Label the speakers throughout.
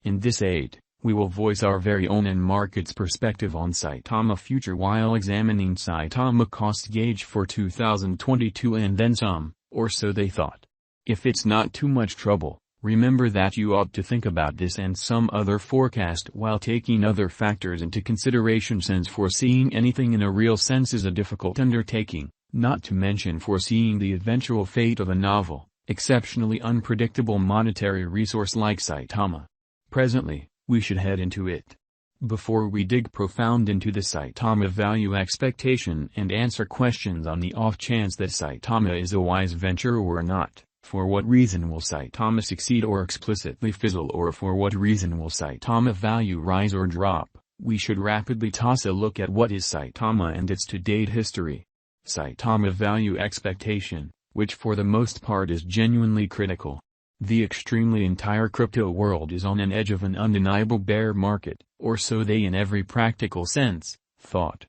Speaker 1: In this aid, we will voice our very own and market's perspective on Saitama future while examining Saitama cost gauge for 2022 and then some, or so they thought. If it's not too much trouble, remember that you ought to think about this and some other forecast while taking other factors into consideration, since foreseeing anything in a real sense is a difficult undertaking, not to mention foreseeing the eventual fate of a novel, exceptionally unpredictable monetary resource like Saitama. Presently, we should head into it. Before we dig profound into the Saitama value expectation and answer questions on the off chance that Saitama is a wise venture or not, for what reason will Saitama succeed or explicitly fizzle, or for what reason will Saitama value rise or drop, we should rapidly toss a look at what is Saitama and its to-date history. Saitama value expectation, which for the most part is genuinely critical. The extremely entire crypto world is on an edge of an undeniable bear market, or so they in every practical sense, thought.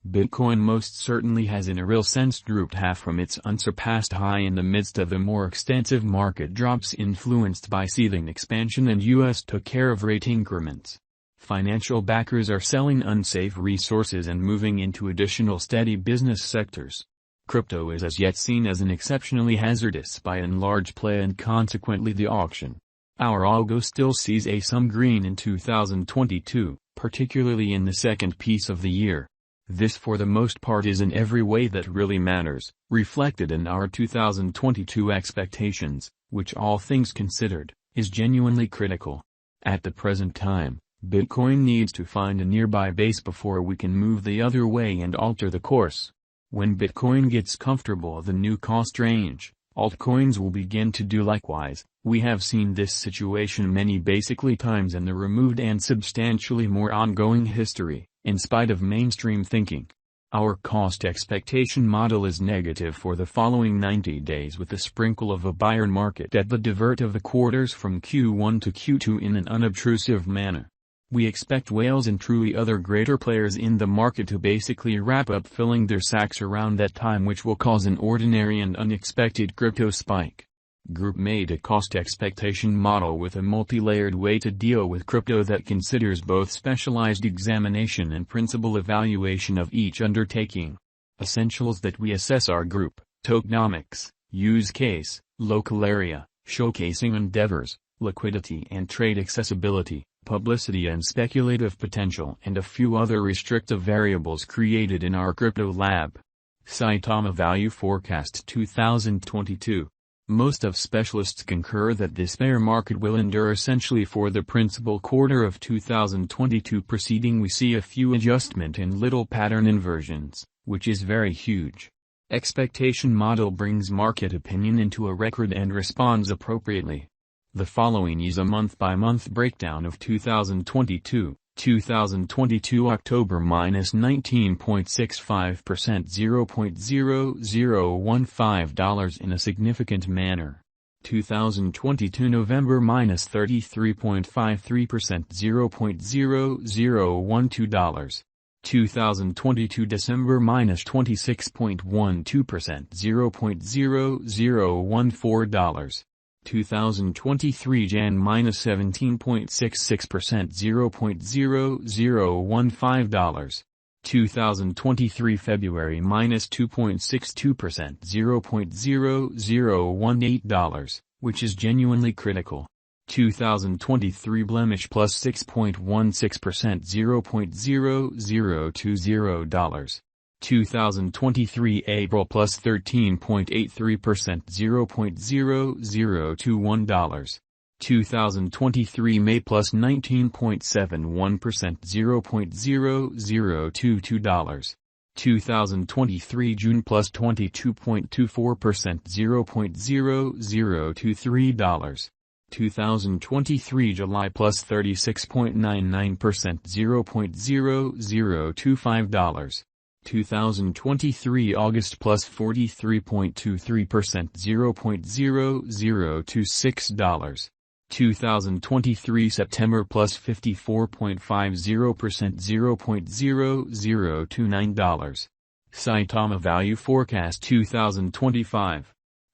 Speaker 1: Bitcoin most certainly has in a real sense drooped half from its unsurpassed high in the midst of the more extensive market drops influenced by seething expansion and US took care of rate increments. Financial backers are selling unsafe resources and moving into additional steady business sectors. Crypto is as yet seen as an exceptionally hazardous buy and large play, and consequently the auction. Our algo still sees some green in 2022, particularly in the second piece of the year. This for the most part is in every way that really matters, reflected in our 2022 expectations, which all things considered, is genuinely critical. At the present time, Bitcoin needs to find a nearby base before we can move the other way and alter the course. When Bitcoin gets comfortable the new cost range, altcoins will begin to do likewise. We have seen this situation many basically times in the removed and substantially more ongoing history, in spite of mainstream thinking. Our cost expectation model is negative for the following 90 days with a sprinkle of a buyer market at the divert of the quarters from Q1 to Q2 in an unobtrusive manner. We expect whales and truly other greater players in the market to basically wrap up filling their sacks around that time, which will cause an ordinary and unexpected crypto spike. Group made a cost expectation model with a multi-layered way to deal with crypto that considers both specialized examination and principal evaluation of each undertaking. Essentials that we assess are group, tokenomics, use case, local area, showcasing endeavors, liquidity and trade accessibility, publicity and speculative potential, and a few other restrictive variables created in our crypto lab. Saitama Value Forecast 2022. Most of specialists concur that this bear market will endure essentially for the principal quarter of 2022. Preceding we see a few adjustment and little pattern inversions, which is very huge. Expectation model brings market opinion into a record and responds appropriately. The following is a month-by-month breakdown of 2022. 2022 October minus 19.65%, $0.0015 in a significant manner. 2022 November minus 33.53%, $0.0012. 2022 December minus 26.12%, $0.0014. 2023 Jan minus 17.66%, $0.0015. 2023 February minus 2.62%, $0.0018, which is genuinely critical. 2023 blemish plus 6.16%, $0.0020. 2023 April plus 13.83%, $0.0021. 2023 May plus 19.71%, $0.0022. 2023 June plus 22.24%, $0.0023. 2023 July plus 36.99%, $0.0025. 2023 August plus 43.23%, $0.0026. 2023 September plus 54.50%, $0.0029. Saitama Value Forecast 2025.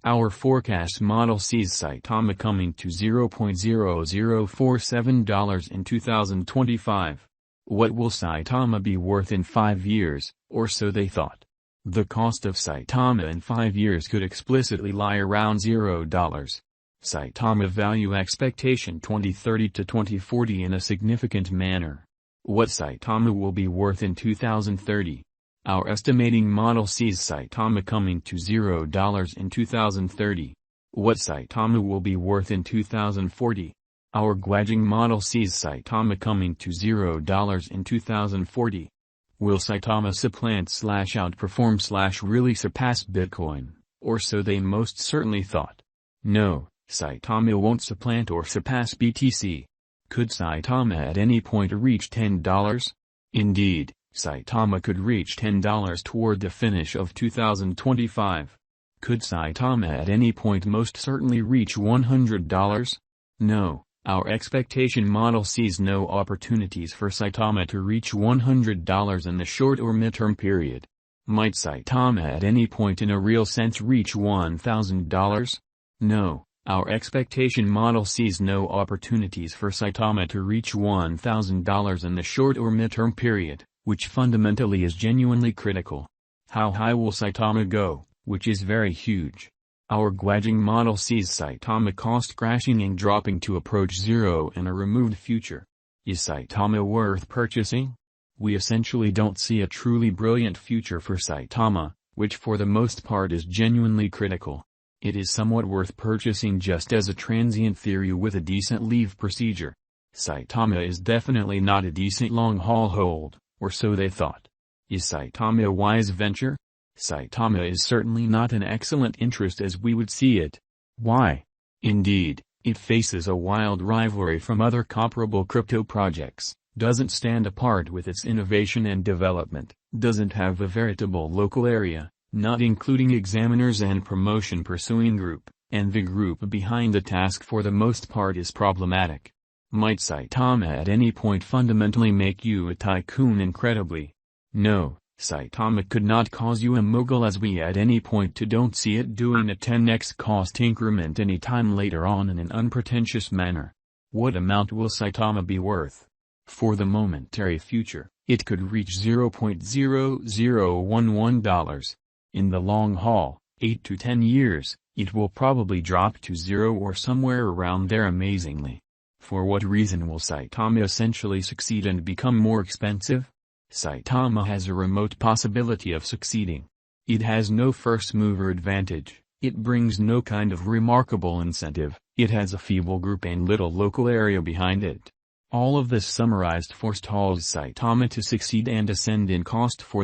Speaker 1: Our forecast model sees Saitama coming to $0.0047 in 2025. What will Saitama be worth in 5 years, or so they thought. The cost of Saitama in 5 years could explicitly lie around $0. Saitama value expectation 2030 to 2040 in a significant manner. What Saitama will be worth in 2030. Our estimating model sees Saitama coming to $0 in 2030. What Saitama will be worth in 2040. Our Guajing model sees Saitama coming to $0 in 2040. Will Saitama supplant/outperform/really surpass Bitcoin, or so they most certainly thought? No, Saitama won't supplant or surpass BTC. Could Saitama at any point reach $10? Indeed, Saitama could reach $10 toward the finish of 2025. Could Saitama at any point most certainly reach $100? No, our expectation model sees no opportunities for Saitama to reach $100 in the short or midterm period. Might Saitama at any point in a real sense reach $1,000? No. Our expectation model sees no opportunities for Saitama to reach $1,000 in the short or midterm period, which fundamentally is genuinely critical. How high will Saitama go, which is very huge? Our Guajing model sees Saitama cost crashing and dropping to approach zero in a removed future. Is Saitama worth purchasing? We essentially don't see a truly brilliant future for Saitama, which for the most part is genuinely critical. It is somewhat worth purchasing just as a transient theory with a decent leave procedure. Saitama is definitely not a decent long-haul hold, or so they thought. Is Saitama a wise venture? Saitama is certainly not an excellent interest as we would see it. Why? Indeed, it faces a wild rivalry from other comparable crypto projects, doesn't stand apart with its innovation and development, doesn't have a veritable local area, not including examiners and promotion pursuing group, and the group behind the task for the most part is problematic. Might Saitama at any point fundamentally make you a tycoon incredibly? No, Saitama could not cause you a mogul as we at any point don't see it doing a 10x cost increment any time later on in an unpretentious manner. What amount will Saitama be worth? For the momentary future, it could reach $0.0011. In the long haul, 8 to 10 years, it will probably drop to zero or somewhere around there amazingly. For what reason will Saitama essentially succeed and become more expensive? Saitama has a remote possibility of succeeding. It has no first-mover advantage, it brings no kind of remarkable incentive, it has a feeble group and little local area behind it. All of this summarized forestalls Saitama to succeed and ascend in cost for the